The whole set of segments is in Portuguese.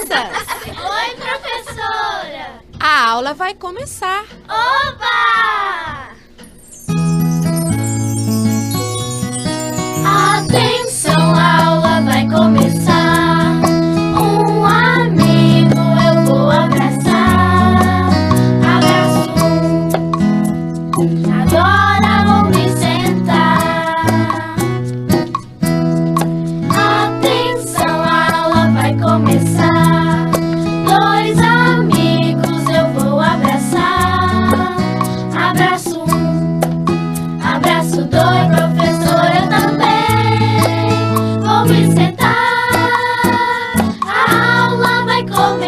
crianças! Oi, professora! A aula vai começar! Oba! Atenção, a aula vai começar. Um amigo eu vou abraçar. Abraço um. Agora vou me sentar. Atenção, a aula vai começar. Dois amigos eu vou abraçar. Abraço um. Abraço dois, professora também. Vou me sentar. A aula vai começar.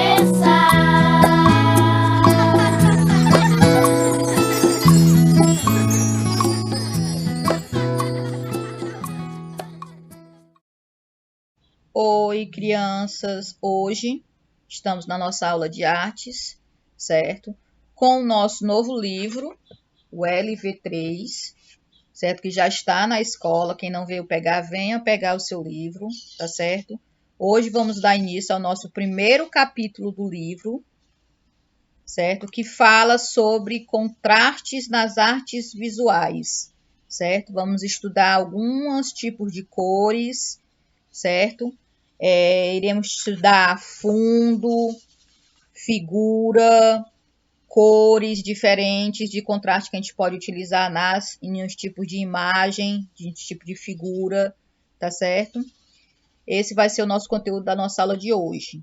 Oi, crianças! Hoje estamos na nossa aula de artes, certo? Com o nosso novo livro, o LV3, certo? Que já está na escola. Quem não veio pegar, venha pegar o seu livro, tá certo? Hoje vamos dar início ao nosso primeiro capítulo do livro, certo? Que fala sobre contrastes nas artes visuais, certo? Vamos estudar alguns tipos de cores, certo? Iremos estudar fundo, figura, cores diferentes de contraste que a gente pode utilizar em uns tipos de imagem, de tipo de figura, tá certo? Esse vai ser o nosso conteúdo da nossa aula de hoje.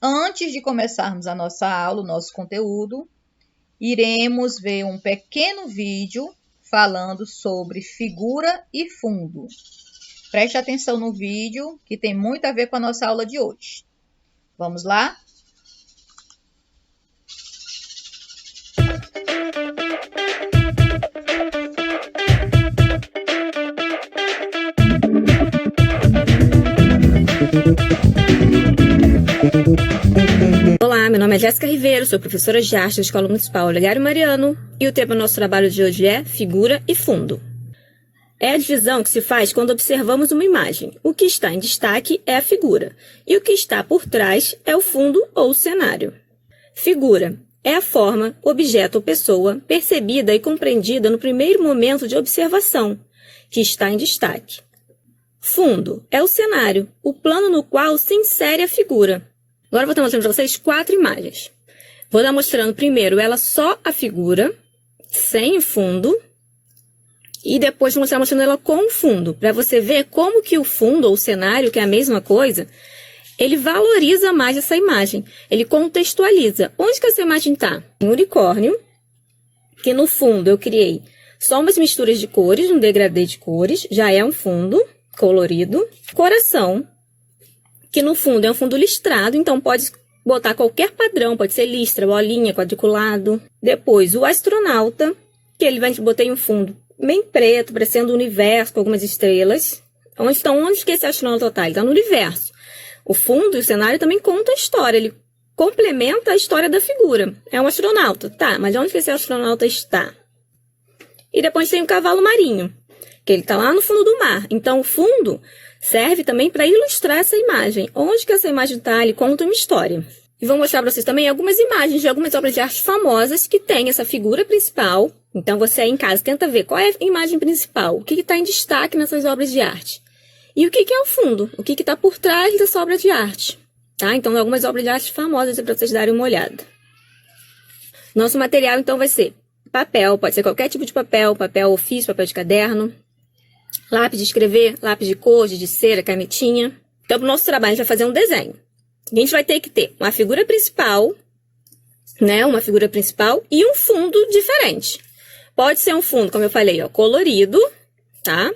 Antes de começarmos a nossa aula, o nosso conteúdo, iremos ver um pequeno vídeo falando sobre figura e fundo. Preste atenção no vídeo, que tem muito a ver com a nossa aula de hoje. Vamos lá? Olá, meu nome é Jéssica Ribeiro, sou professora de arte da Escola Municipal Olegário Mariano e o tema do nosso trabalho de hoje é figura e fundo. É a divisão que se faz quando observamos uma imagem. O que está em destaque é a figura e o que está por trás é o fundo ou o cenário. Figura é a forma, objeto ou pessoa percebida e compreendida no primeiro momento de observação, que está em destaque. Fundo é o cenário, o plano no qual se insere a figura. Agora eu vou estar mostrando para vocês 4 imagens. Vou estar mostrando primeiro ela só a figura, sem o fundo, e depois vou estar mostrando ela com o fundo, para você ver como que o fundo ou o cenário, que é a mesma coisa, ele valoriza mais essa imagem, ele contextualiza. Onde que essa imagem está? Em unicórnio, que no fundo eu criei só umas misturas de cores, um degradê de cores, já é um fundo colorido. Coração, que no fundo é um fundo listrado, então pode botar qualquer padrão, pode ser listra, bolinha, quadriculado. Depois o astronauta, que ele vai botei um fundo bem preto, parecendo um universo com algumas estrelas. Onde que esse astronauta está? Ele está no universo. O fundo e o cenário também contam a história, ele complementa a história da figura. É um astronauta, tá, mas onde que esse astronauta está? E depois tem o cavalo marinho, que ele está lá no fundo do mar. Então o fundo serve também para ilustrar essa imagem. Onde que essa imagem está? Ele conta uma história. E vou mostrar para vocês também algumas imagens de algumas obras de arte famosas que tem essa figura principal. Então você aí em casa tenta ver qual é a imagem principal, o que está em destaque nessas obras de arte. E o que é o fundo, o que está por trás dessa obra de arte. Tá? Então algumas obras de arte famosas para vocês darem uma olhada. Nosso material então vai ser papel, pode ser qualquer tipo de papel, papel ofício, papel de caderno, lápis de escrever, lápis de cor, de cera, canetinha. Então, para o nosso trabalho, a gente vai fazer um desenho. A gente vai ter que ter uma figura principal, né? Uma figura principal e um fundo diferente. Pode ser um fundo, como eu falei, ó, colorido, tá?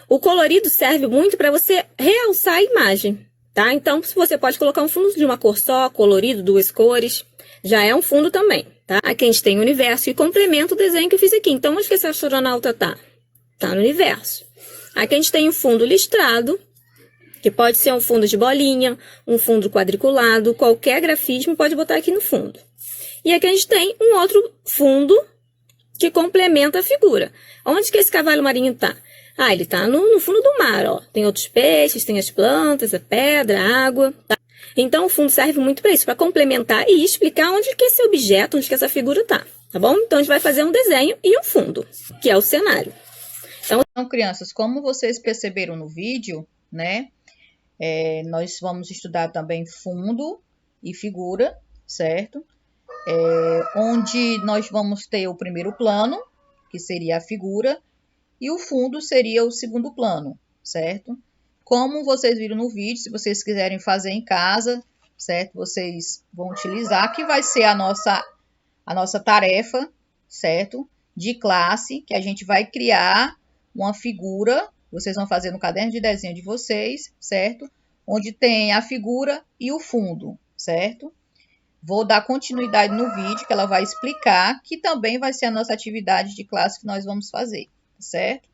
O colorido serve muito para você realçar a imagem, tá? Então, você pode colocar um fundo de uma cor só, colorido, 2 cores. Já é um fundo também, tá? Aqui a gente tem o universo e complementa o desenho que eu fiz aqui. Então, onde que esse astronauta tá? Tá no universo. Aqui a gente tem um fundo listrado, que pode ser um fundo de bolinha, um fundo quadriculado, qualquer grafismo pode botar aqui no fundo. E aqui a gente tem um outro fundo que complementa a figura. Onde que esse cavalo marinho tá? Ah, ele tá no fundo do mar, ó. Tem outros peixes, tem as plantas, a pedra, a água. Tá? Então, o fundo serve muito para isso, para complementar e explicar onde que esse objeto, onde que essa figura tá bom? Então, a gente vai fazer um desenho e o fundo, que é o cenário. Então, crianças, como vocês perceberam no vídeo, né? Nós vamos estudar também fundo e figura, certo? Onde nós vamos ter o primeiro plano, que seria a figura, e o fundo seria o segundo plano, certo? Como vocês viram no vídeo, se vocês quiserem fazer em casa, certo? Vocês vão utilizar, que vai ser a nossa tarefa, certo? De classe, que a gente vai criar uma figura, vocês vão fazer no caderno de desenho de vocês, certo? Onde tem a figura e o fundo, certo? Vou dar continuidade no vídeo, que ela vai explicar, que também vai ser a nossa atividade de classe que nós vamos fazer, certo?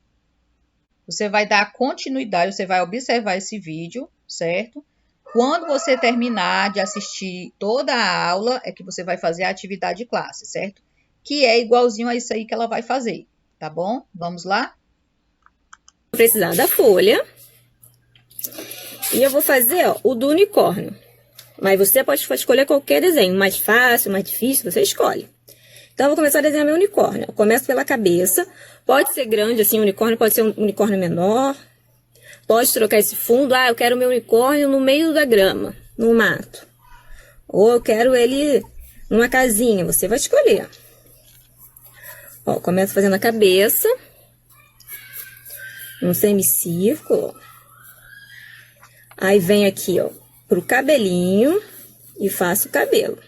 Você vai dar continuidade, você vai observar esse vídeo, certo? Quando você terminar de assistir toda a aula, é que você vai fazer a atividade de classe, certo? Que é igualzinho a isso aí que ela vai fazer, tá bom? Vamos lá? Vou precisar da folha. E eu vou fazer, ó, o do unicórnio. Mas você pode escolher qualquer desenho, mais fácil, mais difícil, você escolhe. Então, eu vou começar a desenhar meu unicórnio. Eu começo pela cabeça. Pode ser grande, assim, o unicórnio pode ser um unicórnio menor. Pode trocar esse fundo. Ah, eu quero o meu unicórnio no meio da grama, no mato. Ou eu quero ele numa casinha. Você vai escolher. Ó, começo fazendo a cabeça. Um semicírculo. Aí, vem aqui, ó, pro cabelinho e faço o cabelo.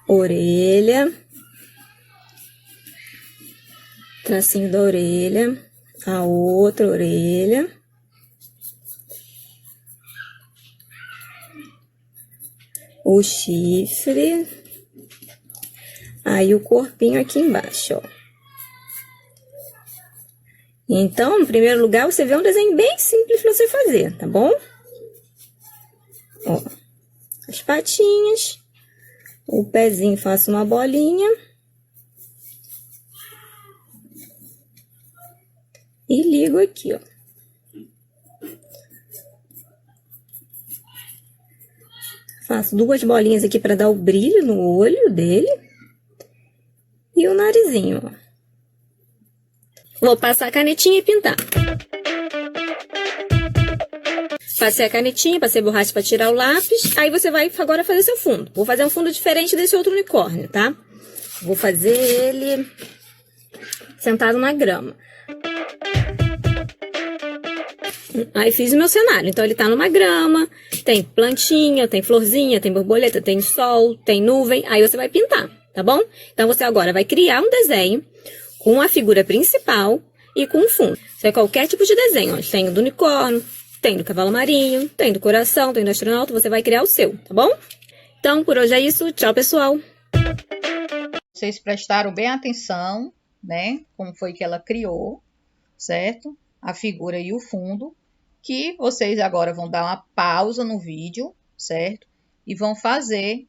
Orelha. Tracinho da orelha. A outra orelha. O chifre. Aí o corpinho aqui embaixo, ó. Então, no primeiro lugar, você vê um desenho bem simples para você fazer, tá bom? Ó, as patinhas, o pezinho faço uma bolinha. E ligo aqui, ó. Faço duas bolinhas aqui para dar o brilho no olho dele. E o narizinho, ó. Vou passar a canetinha e pintar. Passei a canetinha, passei borracha para tirar o lápis. Aí você vai agora fazer seu fundo. Vou fazer um fundo diferente desse outro unicórnio, tá? Vou fazer ele sentado na grama. Aí fiz o meu cenário. Então ele tá numa grama, tem plantinha, tem florzinha, tem borboleta, tem sol, tem nuvem. Aí você vai pintar, tá bom? Então você agora vai criar um desenho com a figura principal e com o fundo. Isso é qualquer tipo de desenho. Ó. Tem do unicórnio, tem do cavalo marinho, tem do coração, tem do astronauta. Você vai criar o seu, tá bom? Então, por hoje é isso. Tchau, pessoal! Vocês prestaram bem atenção, né? Como foi que ela criou, certo? A figura e o fundo. Que vocês agora vão dar uma pausa no vídeo, certo? E vão fazer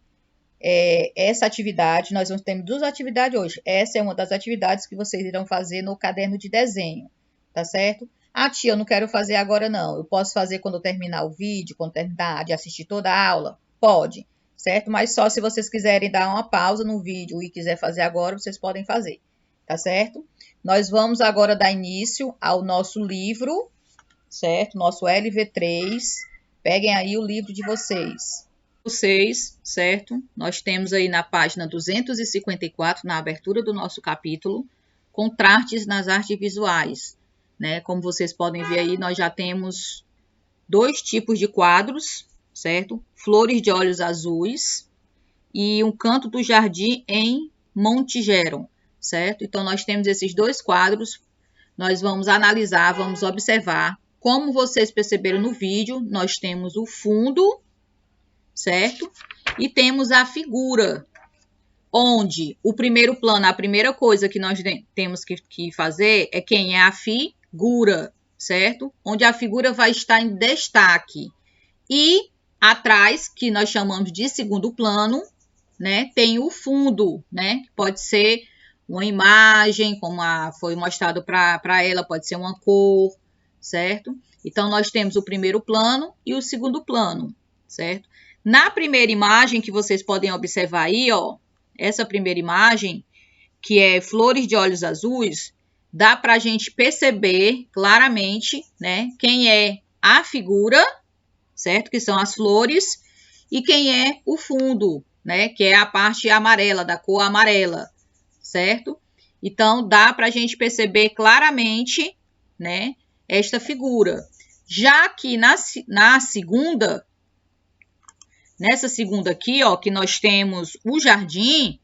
essa atividade. Nós vamos ter duas atividades hoje. Essa é uma das atividades que vocês irão fazer no caderno de desenho, tá certo? Ah, tia, eu não quero fazer agora não. Eu posso fazer quando eu terminar o vídeo, quando terminar de assistir toda a aula? Pode, certo? Mas só se vocês quiserem dar uma pausa no vídeo e quiser fazer agora, vocês podem fazer, tá certo? Nós vamos agora dar início ao nosso livro, certo? Nosso LV3. Peguem aí o livro de vocês. Certo? Nós temos aí na página 254, na abertura do nosso capítulo, contrastes nas artes visuais, né? Como vocês podem ver aí, nós já temos dois tipos de quadros, certo? Flores de olhos azuis e um canto do jardim em Monte Geron, certo? Então, nós temos esses dois quadros, nós vamos analisar, vamos observar. Como vocês perceberam no vídeo, nós temos o fundo, certo? E temos a figura, onde o primeiro plano, a primeira coisa que nós temos que fazer é quem é a figura, certo? Onde a figura vai estar em destaque. E atrás, que nós chamamos de segundo plano, né? Tem o fundo, né? Pode ser uma imagem, como foi mostrado para ela, pode ser uma cor, certo? Então, nós temos o primeiro plano e o segundo plano, certo? Na primeira imagem que vocês podem observar aí, ó, essa primeira imagem, que é flores de olhos azuis, dá para a gente perceber claramente, né, quem é a figura, certo? Que são as flores, e quem é o fundo, né, que é a parte amarela, da cor amarela, certo? Então, dá para a gente perceber claramente, né, esta figura. Já que na segunda, nessa segunda aqui, ó, que nós temos o jardim,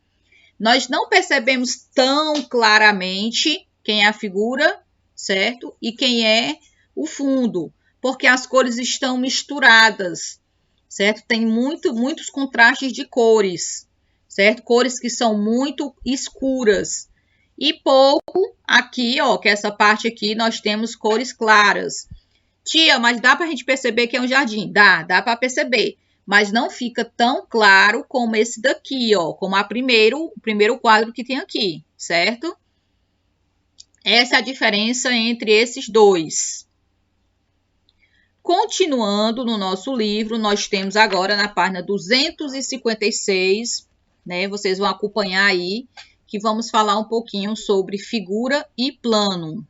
nós não percebemos tão claramente quem é a figura, certo? E quem é o fundo, porque as cores estão misturadas, certo? Tem muitos contrastes de cores, certo? Cores que são muito escuras. E pouco aqui, ó, que essa parte aqui, nós temos cores claras. Tia, mas dá para a gente perceber que é um jardim? Dá para perceber. Mas não fica tão claro como esse daqui, ó, como o primeiro quadro que tem aqui, certo? Essa é a diferença entre esses dois. Continuando no nosso livro, nós temos agora na página 256, né? Vocês vão acompanhar aí, que vamos falar um pouquinho sobre figura e plano.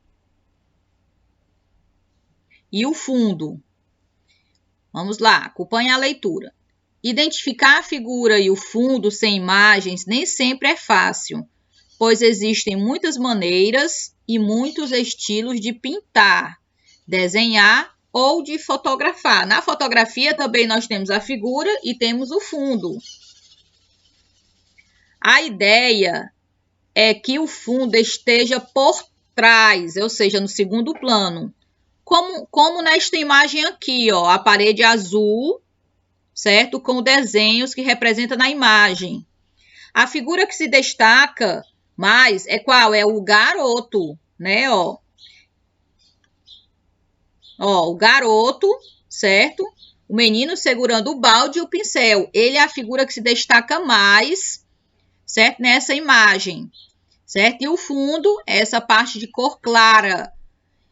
E o fundo. Vamos lá, acompanhe a leitura. Identificar a figura e o fundo sem imagens nem sempre é fácil, pois existem muitas maneiras e muitos estilos de pintar, desenhar ou de fotografar. Na fotografia também nós temos a figura e temos o fundo. A ideia é que o fundo esteja por trás, ou seja, no segundo plano. Como nesta imagem aqui, ó, a parede azul, certo? Com desenhos que representam na imagem. A figura que se destaca mais é qual? É o garoto, né? Ó, o garoto, certo? O menino segurando o balde e o pincel. Ele é a figura que se destaca mais, certo? Nessa imagem, certo? E o fundo é essa parte de cor clara.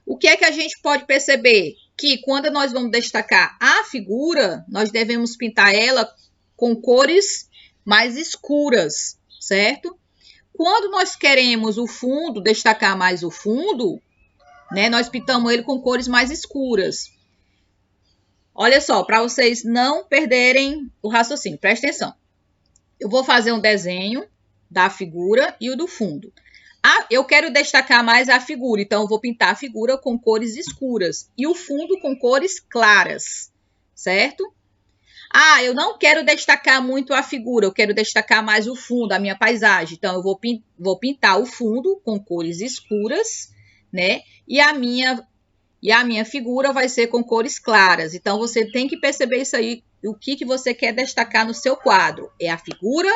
O que é que a gente pode perceber? Que quando nós vamos destacar a figura, nós devemos pintar ela com cores mais escuras, certo? Quando nós queremos o fundo, destacar mais o fundo, né, nós pintamos ele com cores mais escuras. Olha só, para vocês não perderem o raciocínio, presta atenção. Eu vou fazer um desenho da figura e o do fundo. Eu quero destacar mais a figura, então eu vou pintar a figura com cores escuras e o fundo com cores claras, certo? Eu não quero destacar muito a figura, eu quero destacar mais o fundo, a minha paisagem. Então, eu vou pintar o fundo com cores escuras, né? E a minha figura vai ser com cores claras. Então, você tem que perceber isso aí, o que você quer destacar no seu quadro. É a figura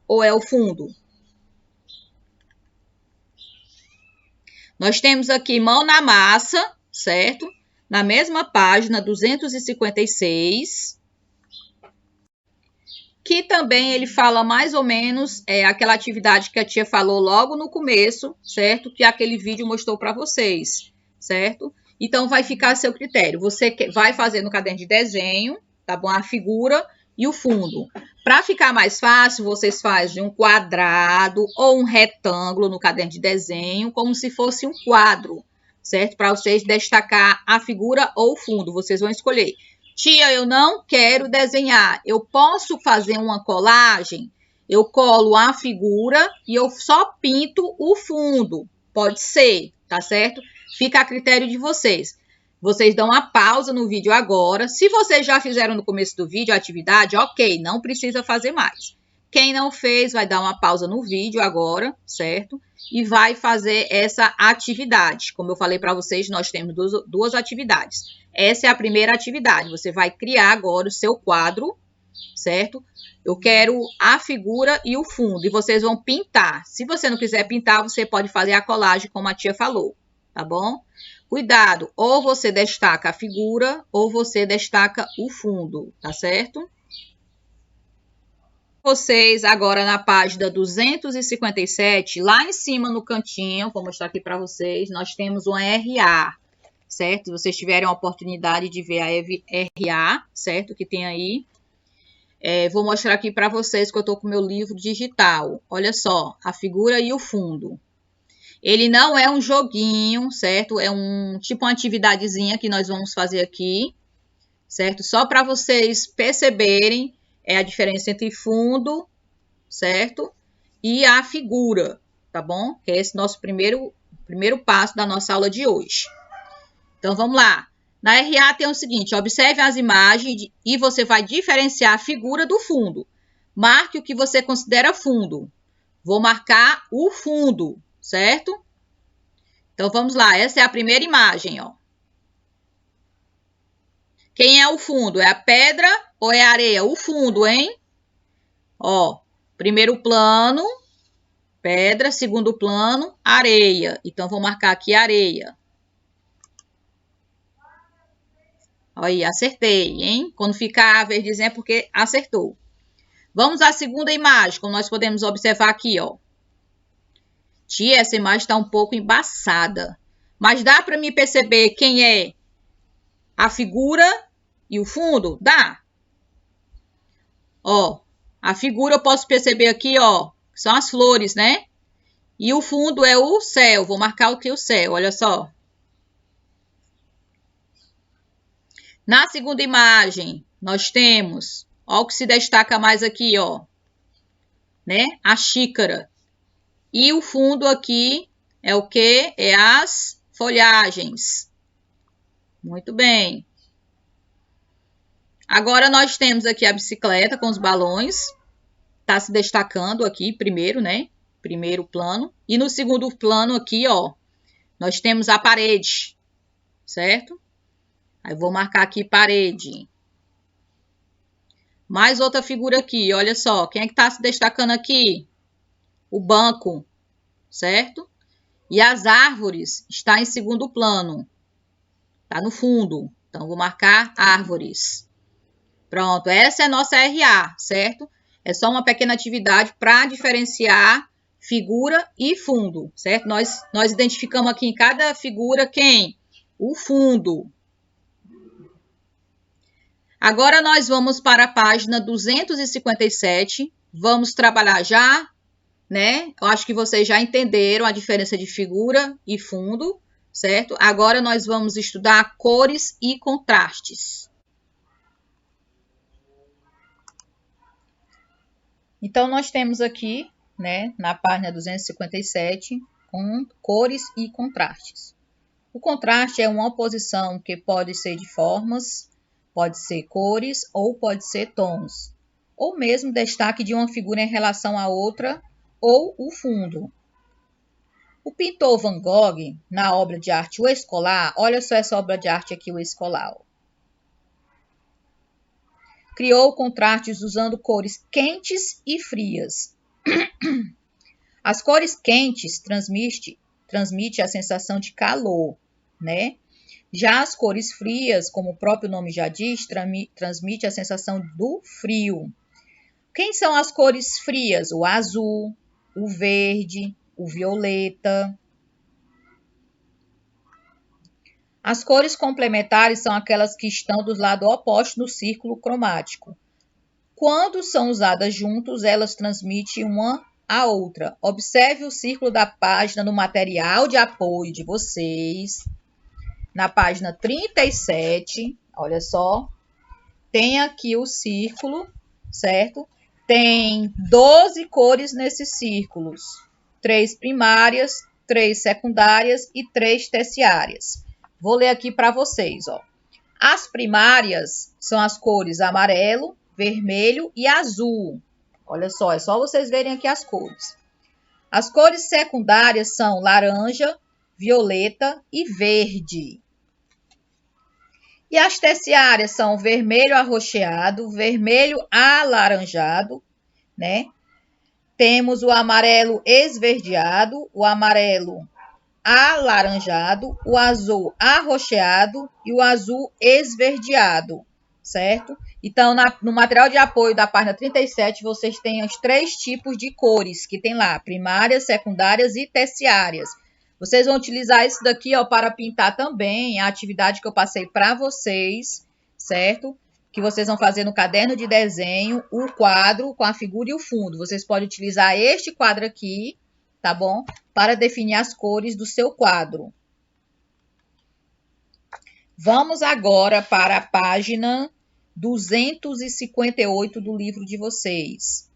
ou é o fundo? Nós temos aqui mão na massa, certo? Na mesma página, 256, que também ele fala mais ou menos aquela atividade que a tia falou logo no começo, certo? Que aquele vídeo mostrou para vocês, certo? Então, vai ficar a seu critério. Você vai fazer no caderno de desenho, tá bom? A figura e o fundo. Para ficar mais fácil, vocês fazem um quadrado ou um retângulo no caderno de desenho, como se fosse um quadro, certo? Para vocês destacar a figura ou o fundo, vocês vão escolher. Tia, eu não quero desenhar, eu posso fazer uma colagem? Eu colo a figura e eu só pinto o fundo. Pode ser, tá certo? Fica a critério de vocês. Vocês dão uma pausa no vídeo agora. Se vocês já fizeram no começo do vídeo a atividade, ok, não precisa fazer mais. Quem não fez, vai dar uma pausa no vídeo agora, certo? E vai fazer essa atividade. Como eu falei para vocês, nós temos duas atividades. Essa é a primeira atividade. Você vai criar agora o seu quadro, certo? Eu quero a figura e o fundo. E vocês vão pintar. Se você não quiser pintar, você pode fazer a colagem, como a tia falou, tá bom? Cuidado, ou você destaca a figura ou você destaca o fundo, tá certo? Vocês agora na página 257, lá em cima no cantinho, vou mostrar aqui para vocês, nós temos um RA, certo? Se vocês tiverem a oportunidade de ver a RA, certo? Que tem aí. Vou mostrar aqui para vocês que eu estou com o meu livro digital. Olha só, a figura e o fundo. Ele não é um joguinho, certo? É tipo uma atividadezinha que nós vamos fazer aqui, certo? Só para vocês perceberem a diferença entre fundo, certo? E a figura, tá bom? Que é esse nosso primeiro passo da nossa aula de hoje. Então, vamos lá. Na RA tem o seguinte, observe as imagens e você vai diferenciar a figura do fundo. Marque o que você considera fundo. Vou marcar o fundo, certo? Então, vamos lá. Essa é a primeira imagem, ó. Quem é o fundo? É a pedra ou é a areia? O fundo, hein? Ó, primeiro plano, pedra. Segundo plano, areia. Então, vou marcar aqui areia. Aí, acertei, hein? Quando ficar verdezinho é porque acertou. Vamos à segunda imagem, como nós podemos observar aqui, ó. Tia, essa imagem está um pouco embaçada. Mas dá para me perceber quem é a figura e o fundo? Dá. Ó, a figura eu posso perceber aqui, ó, são as flores, né? E o fundo é o céu. Vou marcar aqui o céu, olha só. Na segunda imagem, nós temos, ó, o que se destaca mais aqui, ó, né? A xícara. E o fundo aqui é o quê? É as folhagens. Muito bem. Agora, nós temos aqui a bicicleta com os balões. Tá se destacando aqui primeiro, né? Primeiro plano. E no segundo plano aqui, ó, nós temos a parede, certo? Aí, vou marcar aqui parede. Mais outra figura aqui, olha só. Quem é que tá se destacando aqui? O banco, certo? E as árvores está em segundo plano. Tá no fundo. Então, vou marcar árvores. Pronto, essa é a nossa RA, certo? É só uma pequena atividade para diferenciar figura e fundo, certo? Nós identificamos aqui em cada figura quem? O fundo. Agora, nós vamos para a página 257. Vamos trabalhar já, né? Eu acho que vocês já entenderam a diferença de figura e fundo, certo? Agora, nós vamos estudar cores e contrastes. Então, nós temos aqui, né, na página 257, com cores e contrastes. O contraste é uma oposição que pode ser de formas, pode ser cores ou pode ser tons, ou mesmo destaque de uma figura em relação à outra ou o fundo. O pintor Van Gogh, na obra de arte O Escolar, olha só essa obra de arte aqui, O Escolar, criou contrastes usando cores quentes e frias. As cores quentes transmite a sensação de calor, né? Já as cores frias, como o próprio nome já diz, transmite a sensação do frio. Quem são as cores frias? O azul, o verde, o violeta. As cores complementares são aquelas que estão do lado oposto no círculo cromático. Quando são usadas juntos, elas transmitem uma a outra. Observe o círculo da página no material de apoio de vocês. Na página 37, olha só, tem aqui o círculo, certo? Tem 12 cores nesses círculos. 3 primárias, 3 secundárias e 3 terciárias. Vou ler aqui para vocês, ó. As primárias são as cores amarelo, vermelho e azul. Olha só, é só vocês verem aqui as cores. As cores secundárias são laranja, violeta e verde. E as terciárias são vermelho arroxeado, vermelho alaranjado, né? Temos o amarelo esverdeado, o amarelo alaranjado, o azul arroxeado e o azul esverdeado, certo? Então, no material de apoio da página 37, vocês têm os 3 tipos de cores que tem lá, primárias, secundárias e terciárias. Vocês vão utilizar isso daqui, ó, para pintar também a atividade que eu passei para vocês, certo? Que vocês vão fazer no caderno de desenho, o quadro com a figura e o fundo. Vocês podem utilizar este quadro aqui, tá bom? Para definir as cores do seu quadro. Vamos agora para a página 258 do livro de vocês.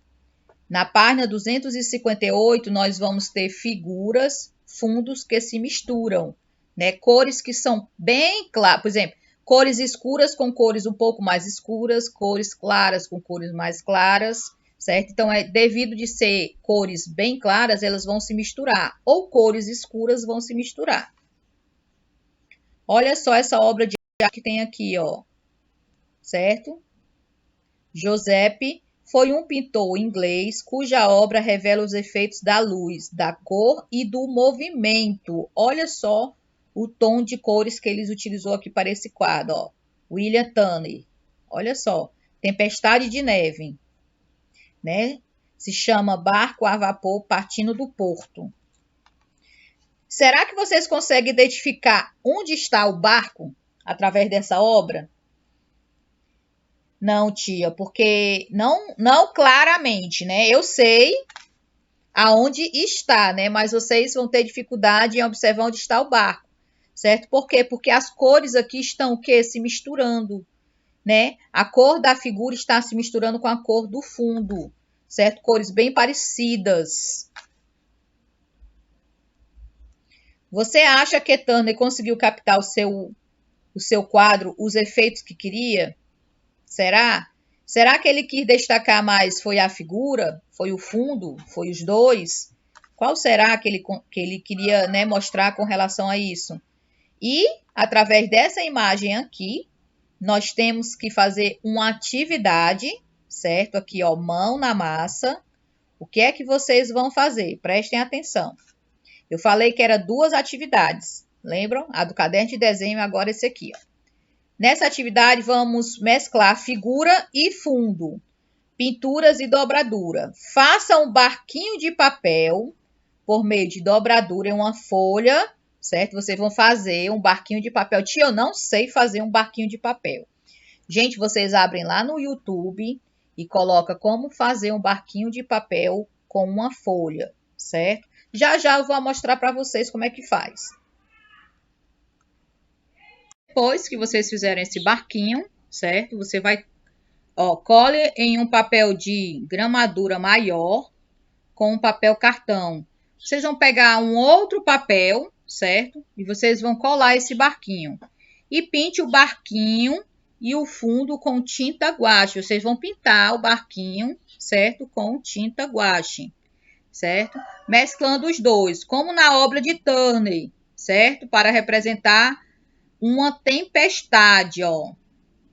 Na página 258, nós vamos ter figuras, fundos que se misturam, né? Cores que são bem claras, por exemplo, cores escuras com cores um pouco mais escuras, cores claras com cores mais claras, certo? Então, devido de ser cores bem claras, elas vão se misturar, ou cores escuras vão se misturar. Olha só essa obra de arte que tem aqui, ó, certo? Giuseppe foi um pintor inglês cuja obra revela os efeitos da luz, da cor e do movimento. Olha só o tom de cores que ele utilizou aqui para esse quadro, ó. William Turner. Olha só, Tempestade de Neve, né? Se chama Barco a Vapor Partindo do Porto. Será que vocês conseguem identificar onde está o barco através dessa obra? Não, tia, porque não claramente, né? Eu sei aonde está, né? Mas vocês vão ter dificuldade em observar onde está o barco, certo? Por quê? Porque as cores aqui estão o quê? Se misturando, né? A cor da figura está se misturando com a cor do fundo, certo? Cores bem parecidas. Você acha que Turner conseguiu captar o seu quadro, os efeitos que queria? Será? Será que ele quis destacar mais? Foi a figura? Foi o fundo? Foi os dois? Qual será que ele queria, né, mostrar com relação a isso? E, através dessa imagem aqui, nós temos que fazer uma atividade, certo? Aqui, ó, mão na massa. O que é que vocês vão fazer? Prestem atenção. Eu falei que era 2 atividades. Lembram? A do caderno de desenho e agora esse aqui, ó. Nessa atividade, vamos mesclar figura e fundo, pinturas e dobradura. Faça um barquinho de papel por meio de dobradura em uma folha, certo? Vocês vão fazer um barquinho de papel. Tia, eu não sei fazer um barquinho de papel. Gente, vocês abrem lá no YouTube e colocam como fazer um barquinho de papel com uma folha, certo? Já já eu vou mostrar para vocês como é que faz. Depois que vocês fizerem esse barquinho, certo? Você vai, ó, cole em um papel de gramadura maior com um papel cartão. Vocês vão pegar um outro papel, certo? E vocês vão colar esse barquinho. E pinte o barquinho e o fundo com tinta guache. Vocês vão pintar o barquinho, certo? Com tinta guache, certo? Mesclando os dois, como na obra de Turner, certo? Para representar uma tempestade, ó,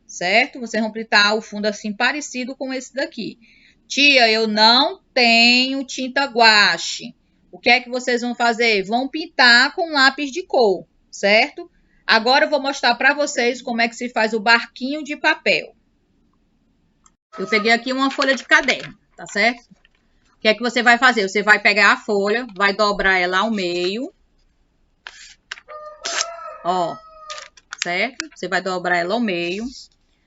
certo? Vocês vão pintar o fundo assim parecido com esse daqui. Tia, eu não tenho tinta guache. O que é que vocês vão fazer? Vão pintar com lápis de cor, certo? Agora eu vou mostrar para vocês como é que se faz o barquinho de papel. Eu peguei aqui uma folha de caderno, tá certo? O que é que você vai fazer? Você vai pegar a folha, vai dobrar ela ao meio, ó, certo? Você vai dobrar ela ao meio.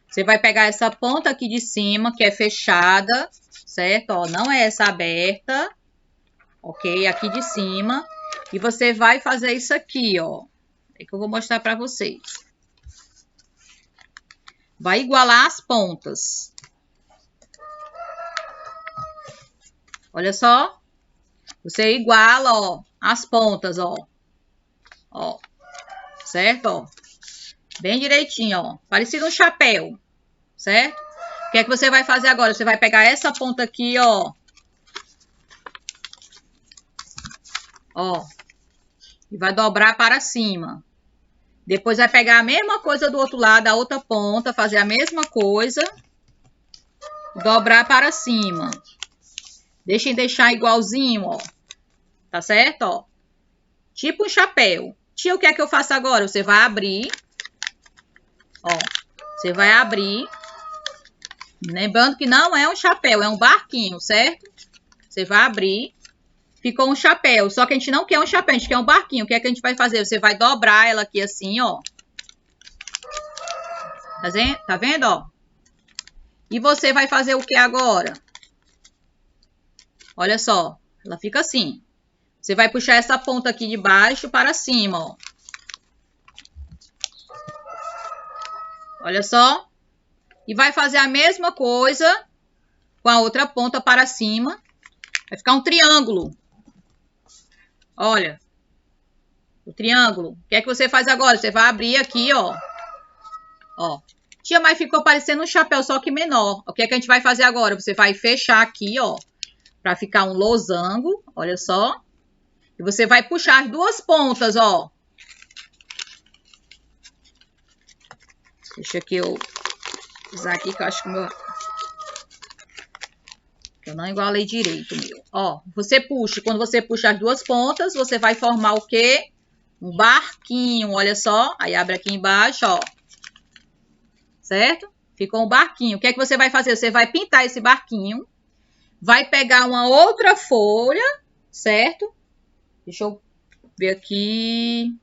Você vai pegar essa ponta aqui de cima, que é fechada, certo? Ó, não é essa aberta, ok? Aqui de cima. E você vai fazer isso aqui, ó. É que eu vou mostrar para vocês. Vai igualar as pontas. Olha só. Você iguala, ó, as pontas, ó. Ó, certo? Ó. Bem direitinho, ó. Parecido um chapéu, certo? O que é que você vai fazer agora? Você vai pegar essa ponta aqui, ó. Ó. E vai dobrar para cima. Depois vai pegar a mesma coisa do outro lado, a outra ponta, fazer a mesma coisa. Dobrar para cima. Deixem deixar igualzinho, ó. Tá certo, ó? Tipo um chapéu. Tia, o que é que eu faço agora? Você vai abrir. Ó, você vai abrir. Lembrando que não é um chapéu, é um barquinho, certo? Você vai abrir. ficou um chapéu. Só que a gente não quer um chapéu, a gente quer um barquinho. O que é que a gente vai fazer? Você vai dobrar ela aqui assim, ó. Tá vendo, ó? E você vai fazer o que agora? Olha só, ela fica assim. Você vai puxar essa ponta aqui de baixo para cima, ó. Olha só. E vai fazer a mesma coisa com a outra ponta para cima. Vai ficar um triângulo. Olha. O triângulo. O que é que você faz agora? Você vai abrir aqui, ó. Ó. Tia, mas ficou parecendo um chapéu, só que menor. O que é que a gente vai fazer agora? Você vai fechar aqui, ó. Para ficar um losango. Olha só. E você vai puxar as duas pontas, ó. Deixa que eu usar aqui, que eu acho que o meu... Eu não igualei direito, meu. Ó, você puxa. Quando você puxa as duas pontas, você vai formar o quê? Um barquinho, olha só. Aí abre aqui embaixo, ó. Certo? Ficou um barquinho. O que é que você vai fazer? Você vai pintar esse barquinho. Vai pegar uma outra folha, certo? Deixa eu ver aqui.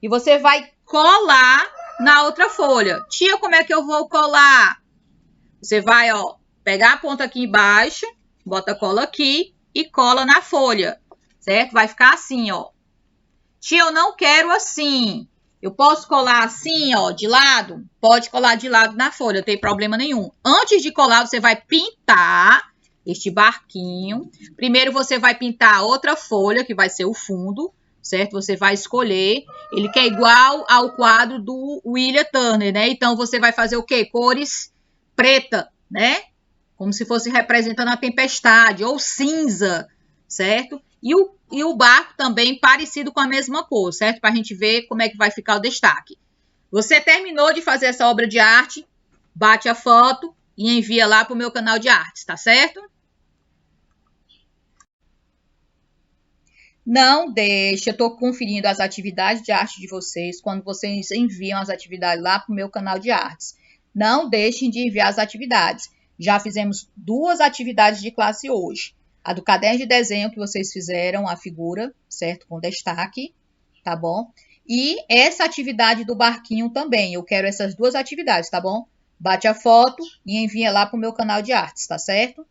E você vai colar na outra folha. Tia, como é que eu vou colar? Você vai, ó, pegar a ponta aqui embaixo, bota a cola aqui e cola na folha, certo? Vai ficar assim, ó. Tia, eu não quero assim. Eu posso colar assim, ó, de lado? Pode colar de lado na folha, não tem problema nenhum. Antes de colar, você vai pintar este barquinho. Primeiro, você vai pintar outra folha, que vai ser o fundo, certo? Você vai escolher. Ele que é igual ao quadro do William Turner, né? Então, você vai fazer o quê? Cores preta, né? Como se fosse representando a tempestade, ou cinza, certo? E o barco também parecido com a mesma cor, certo? Para a gente ver como é que vai ficar o destaque. Você terminou de fazer essa obra de arte, bate a foto e envia lá para o meu canal de artes, tá certo? Não deixe, eu estou conferindo as atividades de arte de vocês quando vocês enviam as atividades lá para o meu canal de artes. Não deixem de enviar as atividades. Já fizemos 2 atividades de classe hoje. A do caderno de desenho que vocês fizeram, a figura, certo? Com destaque, tá bom? E essa atividade do barquinho também. Eu quero essas 2 atividades, tá bom? Bate a foto e envia lá para o meu canal de artes, tá certo?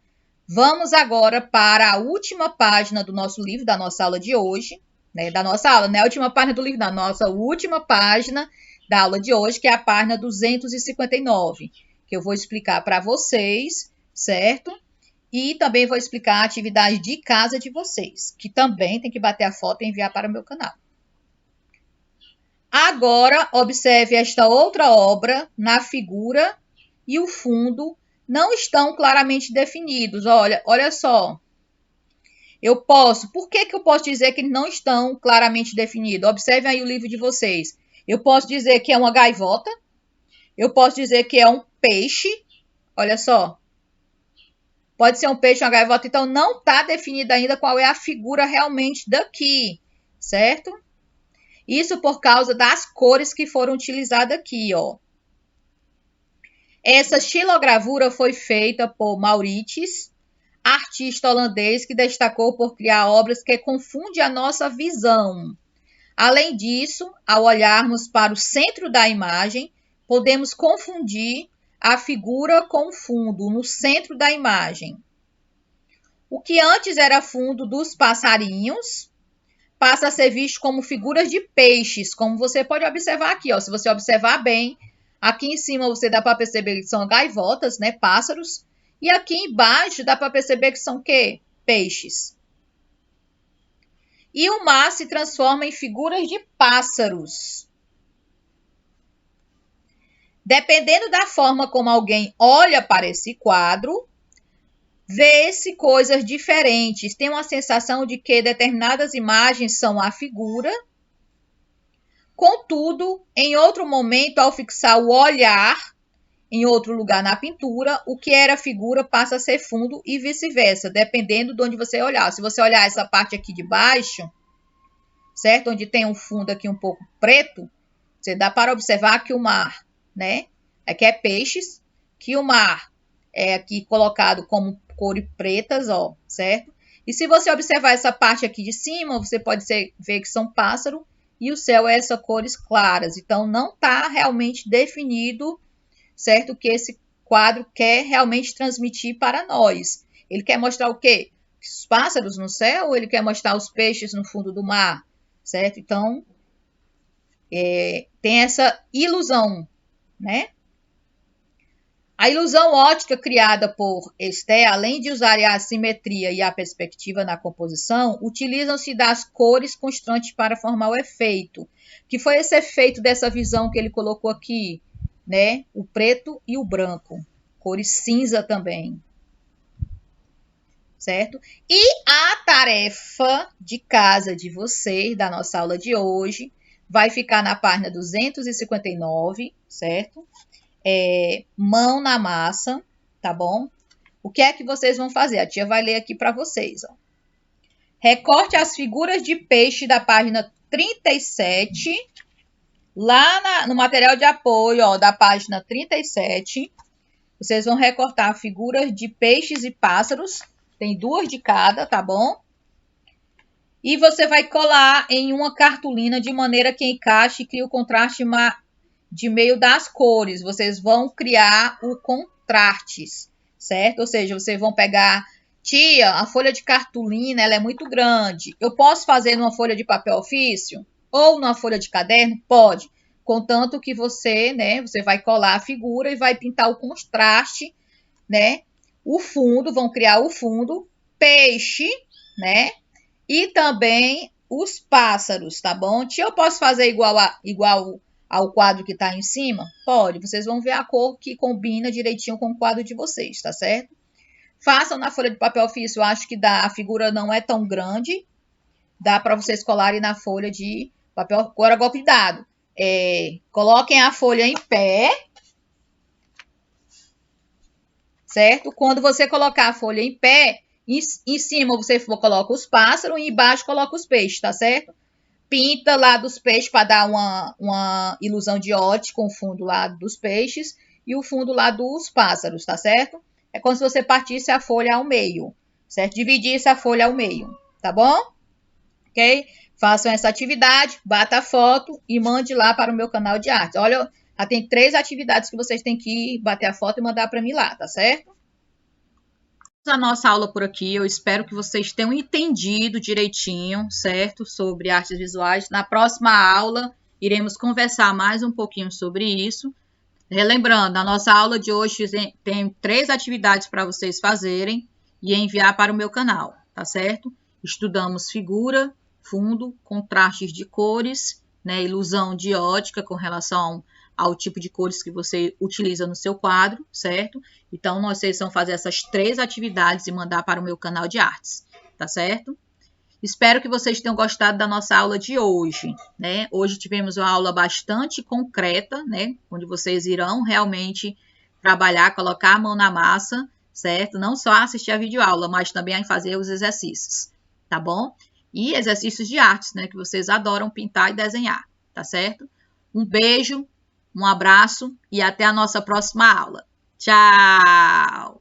Vamos agora para a última página do nosso livro, da nossa aula de hoje. Né? Da nossa aula, não é a última página do livro, da nossa última página da aula de hoje, que é a página 259, que eu vou explicar para vocês, certo? E também vou explicar a atividade de casa de vocês, que também tem que bater a foto e enviar para o meu canal. Agora, observe esta outra obra na figura e o fundo não estão claramente definidos. Olha só. Por que eu posso dizer que eles não estão claramente definidos? Observem aí o livro de vocês. Eu posso dizer que é uma gaivota. Eu posso dizer que é um peixe. Olha só. Pode ser um peixe, uma gaivota. Então, não está definida ainda qual é a figura realmente daqui, certo? Isso por causa das cores que foram utilizadas aqui, ó. Essa xilogravura foi feita por Maurits, artista holandês que destacou por criar obras que confundem a nossa visão. Além disso, ao olharmos para o centro da imagem, podemos confundir a figura com o fundo no centro da imagem. O que antes era fundo dos passarinhos passa a ser visto como figuras de peixes, como você pode observar aqui, ó. Se você observar bem, aqui em cima você dá para perceber que são gaivotas, né, pássaros, e aqui embaixo dá para perceber que são o quê? Peixes. E o mar se transforma em figuras de pássaros. Dependendo da forma como alguém olha para esse quadro, vê-se coisas diferentes. Tem uma sensação de que determinadas imagens são a figura. Contudo, em outro momento, ao fixar o olhar em outro lugar na pintura, o que era figura passa a ser fundo e vice-versa, dependendo de onde você olhar. Se você olhar essa parte aqui de baixo, certo? Onde tem um fundo aqui um pouco preto, você dá para observar que o mar, né? Aqui é peixes, que o mar é aqui colocado como cores pretas, ó, certo? E se você observar essa parte aqui de cima, você pode ver que são pássaros e o céu é essas cores claras. Então, não está realmente definido, certo? O que esse quadro quer realmente transmitir para nós. Ele quer mostrar o quê? Os pássaros no céu ou ele quer mostrar os peixes no fundo do mar, certo? Então, tem essa ilusão, né? A ilusão óptica criada por Esté, além de usar a simetria e a perspectiva na composição, utilizam-se das cores constantes para formar o efeito, que foi esse efeito dessa visão que ele colocou aqui, né? O preto e o branco, cores cinza também, certo? E a tarefa de casa de vocês, da nossa aula de hoje, vai ficar na página 259, certo? Mão na massa, tá bom? O que é que vocês vão fazer? A tia vai ler aqui para vocês, ó. Recorte as figuras de peixe da página 37, lá no material de apoio, ó, da página 37. Vocês vão recortar figuras de peixes e pássaros, tem 2 de cada, tá bom? E você vai colar em uma cartolina de maneira que encaixe e crie o contraste de meio das cores. Vocês vão criar o contrastes, certo? Ou seja, vocês vão pegar... Tia, a folha de cartolina ela é muito grande. Eu posso fazer numa folha de papel ofício? Ou numa folha de caderno? Pode. Contanto que você, né? Você vai colar a figura e vai pintar o contraste, né? O fundo, vão criar o fundo, peixe, né? E também os pássaros, tá bom? Tia, eu posso fazer igual ao quadro que tá em cima? Pode. Vocês vão ver a cor que combina direitinho com o quadro de vocês, tá certo? Façam na folha de papel ofício, eu acho que a figura não é tão grande. Dá para vocês colarem na folha de papel. Agora, cuidado. Coloquem a folha em pé. Certo? Quando você colocar a folha em pé, em cima você coloca os pássaros e embaixo coloca os peixes, tá certo? Pinta lá dos peixes para dar uma ilusão de ótica com o fundo lá dos peixes e o fundo lá dos pássaros, tá certo? É como se você partisse a folha ao meio, certo? Dividisse a folha ao meio, tá bom? Ok? Façam essa atividade, bata a foto e mande lá para o meu canal de arte. Olha, já tem 3 atividades que vocês têm que bater a foto e mandar para mim lá, tá certo? A nossa aula por aqui, eu espero que vocês tenham entendido direitinho, certo? Sobre artes visuais. Na próxima aula, iremos conversar mais um pouquinho sobre isso. Relembrando, a nossa aula de hoje tem 3 atividades para vocês fazerem e enviar para o meu canal, tá certo? Estudamos figura, fundo, contrastes de cores, né, ilusão de ótica com relação ao tipo de cores que você utiliza no seu quadro, certo? Então, vocês vão fazer essas 3 atividades e mandar para o meu canal de artes, tá certo? Espero que vocês tenham gostado da nossa aula de hoje, né? Hoje tivemos uma aula bastante concreta, né? Onde vocês irão realmente trabalhar, colocar a mão na massa, certo? Não só assistir a videoaula, mas também fazer os exercícios, tá bom? E exercícios de artes, né? Que vocês adoram pintar e desenhar, tá certo? Um beijo, um abraço e até a nossa próxima aula. Tchau!